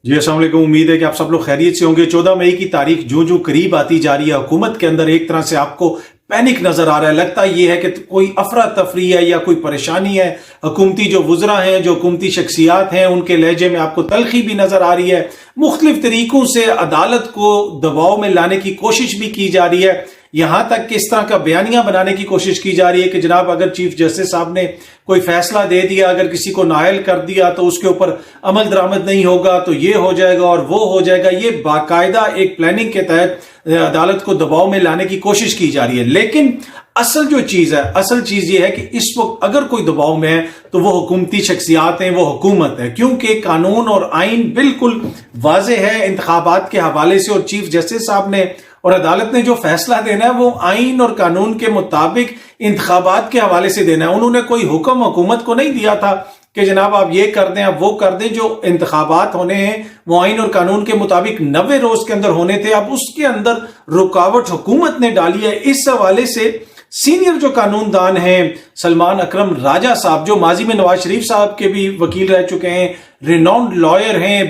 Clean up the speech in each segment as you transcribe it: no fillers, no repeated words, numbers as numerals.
جی السلام علیکم، امید ہے کہ آپ سب لوگ خیریت سے ہوں گے۔ 14 مئی کی تاریخ جو قریب آتی جا رہی ہے، حکومت کے اندر ایک طرح سے آپ کو پینک نظر آ رہا ہے۔ لگتا یہ ہے کہ کوئی افراتفری ہے یا کوئی پریشانی ہے۔ حکومتی جو وزراء ہیں، جو حکومتی شخصیات ہیں، ان کے لہجے میں آپ کو تلخی بھی نظر آ رہی ہے۔ مختلف طریقوں سے عدالت کو دباؤ میں لانے کی کوشش بھی کی جا رہی ہے، یہاں تک کہ اس طرح کا بیانیہ بنانے کی کوشش کی جا رہی ہے کہ جناب اگر چیف جسٹس صاحب نے کوئی فیصلہ دے دیا، اگر کسی کو نااہل کر دیا تو اس کے اوپر عمل درآمد نہیں ہوگا، تو یہ ہو جائے گا اور وہ ہو جائے گا۔ یہ باقاعدہ ایک پلاننگ کے تحت عدالت کو دباؤ میں لانے کی کوشش کی جا رہی ہے۔ لیکن اصل جو چیز ہے، اصل چیز یہ ہے کہ اس وقت اگر کوئی دباؤ میں ہے تو وہ حکومتی شخصیات ہیں، وہ حکومت ہے، کیونکہ قانون اور آئین بالکل واضح ہے انتخابات کے حوالے سے، اور چیف جسٹس صاحب نے اور عدالت نے جو فیصلہ دینا ہے وہ آئین اور قانون کے مطابق انتخابات کے حوالے سے دینا ہے۔ انہوں نے کوئی حکم حکومت کو نہیں دیا تھا کہ جناب آپ یہ کر دیں، آپ وہ کر دیں۔ جو انتخابات ہونے ہیں وہ آئین اور قانون کے مطابق 90 روز کے اندر ہونے تھے، اب اس کے اندر رکاوٹ حکومت نے ڈالی ہے۔ اس حوالے سے سینئر جو قانون دان ہیں سلمان اکرم راجہ صاحب، جو ماضی میں نواز شریف صاحب کے بھی وکیل رہ چکے ہیں، ریناؤنڈ لائر ہیں،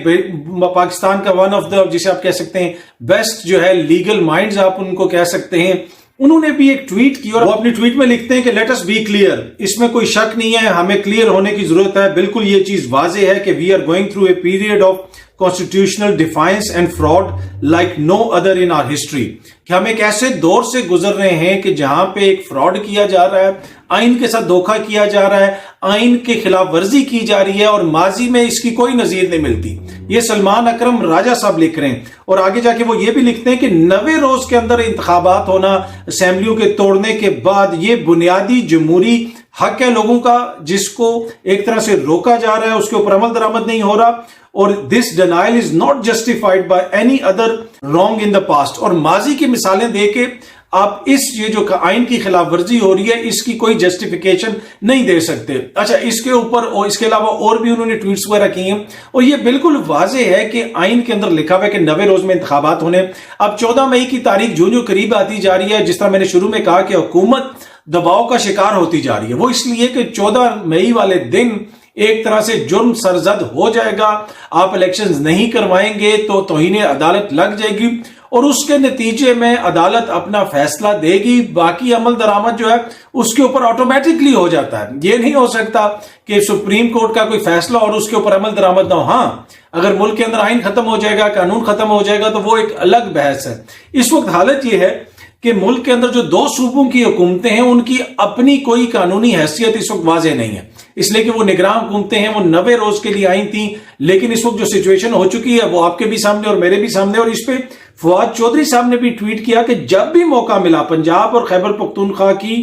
پاکستان کا ون آف دا جسے آپ کہہ سکتے ہیں بیسٹ جو ہے لیگل مائنڈز آپ ان کو کہہ سکتے ہیں، انہوں نے بھی ایک ٹویٹ کی اور وہ اپنی ٹویٹ میں لکھتے ہیں کہ لیٹ اس بی کلیئر، اس میں کوئی شک نہیں ہے، ہمیں کلیئر ہونے کی ضرورت ہے۔ بالکل یہ چیز واضح ہے کہ we are going through a period of constitutional defiance and fraud like no other in our history، کہ ہم ایک ایسے دور سے گزر رہے ہیں کہ جہاں پہ ایک فراڈ کیا جا رہا ہے، آئین کے ساتھ دھوکہ کیا جا رہا ہے، آئین کے خلاف ورزی کی جا رہی ہے، اور ماضی میں اس کی کوئی نظیر نہیں ملتی۔ یہ سلمان اکرم راجہ صاحب لکھ رہے ہیں، اور آگے جا کے وہ یہ بھی لکھتے ہیں کہ 90 روز کے اندر انتخابات ہونا اسمبلیوں کے توڑنے کے بعد، یہ بنیادی جمہوری حق ہے لوگوں کا، جس کو ایک طرح سے روکا جا رہا ہے، اس کے اوپر عمل درآمد نہیں ہو رہا، اور this denial is not justified by any other wrong in the past۔ اور ماضی کی مثالیں دے کے آپ یہ جو آئین کی خلاف ورزی ہو رہی ہے اس کی کوئی جسٹیفیکیشن نہیں دے سکتے۔ اچھا، اس کے اوپر اور اس کے علاوہ اور بھی انہوں نے ٹویٹس وغیرہ کی ہیں، اور یہ بالکل واضح ہے کہ آئین کے اندر لکھا ہوا ہے کہ 90 روز میں انتخابات ہونے۔ اب 14 مئی کی تاریخ جو قریب آتی جا رہی ہے، جس طرح میں نے شروع میں کہا کہ حکومت دباؤ کا شکار ہوتی جا رہی ہے، وہ اس لیے کہ 14 مئی والے دن ایک طرح سے جرم سرزد ہو جائے گا، آپ الیکشنز نہیں کروائیں گے تو توہین عدالت لگ جائے گی، اور اس کے نتیجے میں عدالت اپنا فیصلہ دے گی، باقی عمل درآمد جو ہے اس کے اوپر آٹومیٹکلی ہو جاتا ہے۔ یہ نہیں ہو سکتا کہ سپریم کورٹ کا کوئی فیصلہ اور اس کے اوپر عمل درآمد نہ ہو۔ ہاں، اگر ملک کے اندر آئین ختم ہو جائے گا، قانون ختم ہو جائے گا تو وہ ایک الگ بحث ہے۔ اس وقت حالت یہ ہے کہ ملک کے اندر جو 2 صوبوں کی حکومتیں ہیں ان کی اپنی کوئی قانونی حیثیت اس وقت واضح نہیں ہے، اس لیے کہ وہ نگراں حکومتیں ہیں، وہ 90 روز کے لیے آئی تھیں، لیکن اس وقت جو سچویشن ہو چکی ہے وہ آپ کے بھی سامنے اور میرے بھی سامنے۔ اور اس پہ فواد چودھری صاحب نے بھی ٹویٹ کیا کہ جب بھی موقع ملا پنجاب اور خیبر پختونخوا کی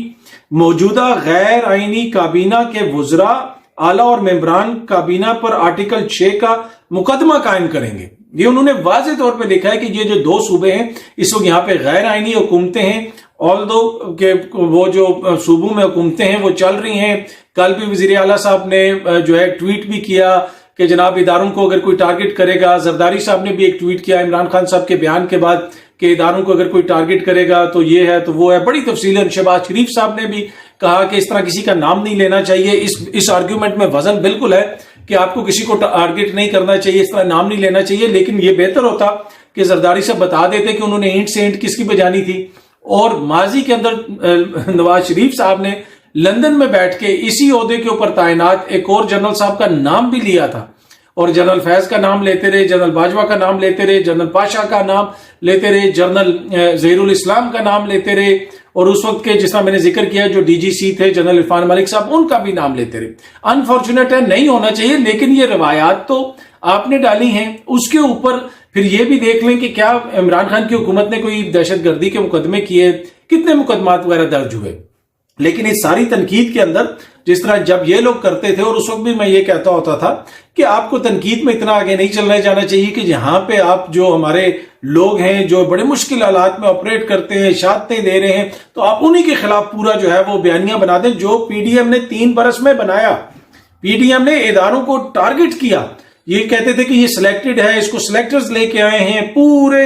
موجودہ غیر آئینی کابینہ کے وزراء اعلیٰ اور ممبران کابینہ پر آرٹیکل 6 کا مقدمہ قائم کریں گے۔ یہ انہوں نے واضح طور پہ لکھا ہے کہ یہ جو 2 صوبے ہیں اس وقت یہاں پہ غیر آئینی حکومتیں ہیں، although کہ وہ جو صوبوں میں حکومتیں ہیں وہ چل رہی ہیں۔ کل بھی وزیر اعلیٰ صاحب نے جو ہے ٹویٹ بھی کیا کہ جناب اداروں کو اگر کوئی ٹارگٹ کرے گا، زرداری صاحب نے بھی ایک ٹویٹ کیا عمران خان صاحب کے بیان کے بعد کہ اداروں کو اگر کوئی ٹارگٹ کرے گا تو یہ ہے تو وہ ہے، بڑی تفصیل۔ شہباز شریف صاحب نے بھی کہا کہ اس طرح کسی کا نام نہیں لینا چاہیے۔ اس آرگیومنٹ میں وزن بالکل ہے کہ آپ کو کسی کو ٹارگٹ نہیں کرنا چاہیے، اس طرح نام نہیں لینا چاہیے، لیکن یہ بہتر ہوتا کہ زرداری صاحب بتا دیتے کہ انہوں نے اینٹ سے اینٹ کس کی بجانی تھی۔ اور ماضی کے اندر نواز شریف صاحب نے لندن میں بیٹھ کے اسی عہدے کے اوپر تعینات ایک اور جنرل صاحب کا نام بھی لیا تھا، اور جنرل فیض کا نام لیتے رہے، جنرل باجوہ کا نام لیتے رہے، جنرل پاشا کا نام لیتے رہے، جنرل ظہیر الاسلام کا نام لیتے رہے، اور اس وقت کے جس طرح میں نے ذکر کیا جو ڈی جی سی تھے جنرل عرفان ملک صاحب، ان کا بھی نام لیتے رہے۔ انفارچونیٹ ہے، نہیں ہونا چاہیے، لیکن یہ روایات تو آپ نے ڈالی ہیں۔ اس کے اوپر پھر یہ بھی دیکھ لیں کہ کیا عمران خان کی حکومت نے کوئی دہشت گردی کے مقدمے کیے، کتنے مقدمات وغیرہ درج ہوئے۔ لیکن اس ساری تنقید کے اندر جس طرح جب یہ لوگ کرتے تھے، اور اس وقت بھی میں یہ کہتا ہوتا تھا کہ آپ کو تنقید میں اتنا آگے نہیں چلنا جانا چاہیے کہ جہاں پہ آپ جو ہمارے لوگ ہیں جو بڑے مشکل حالات میں آپریٹ کرتے ہیں، شہادتیں دے رہے ہیں، تو آپ انہی کے خلاف پورا جو ہے وہ بیانیہ بنا دیں جو پی ڈی ایم نے 3 برس میں بنایا۔ پی ڈی ایم نے اداروں کو ٹارگٹ کیا، یہ کہتے تھے کہ یہ سلیکٹڈ ہے، اس کو سلیکٹرز لے کے آئے ہیں، پورے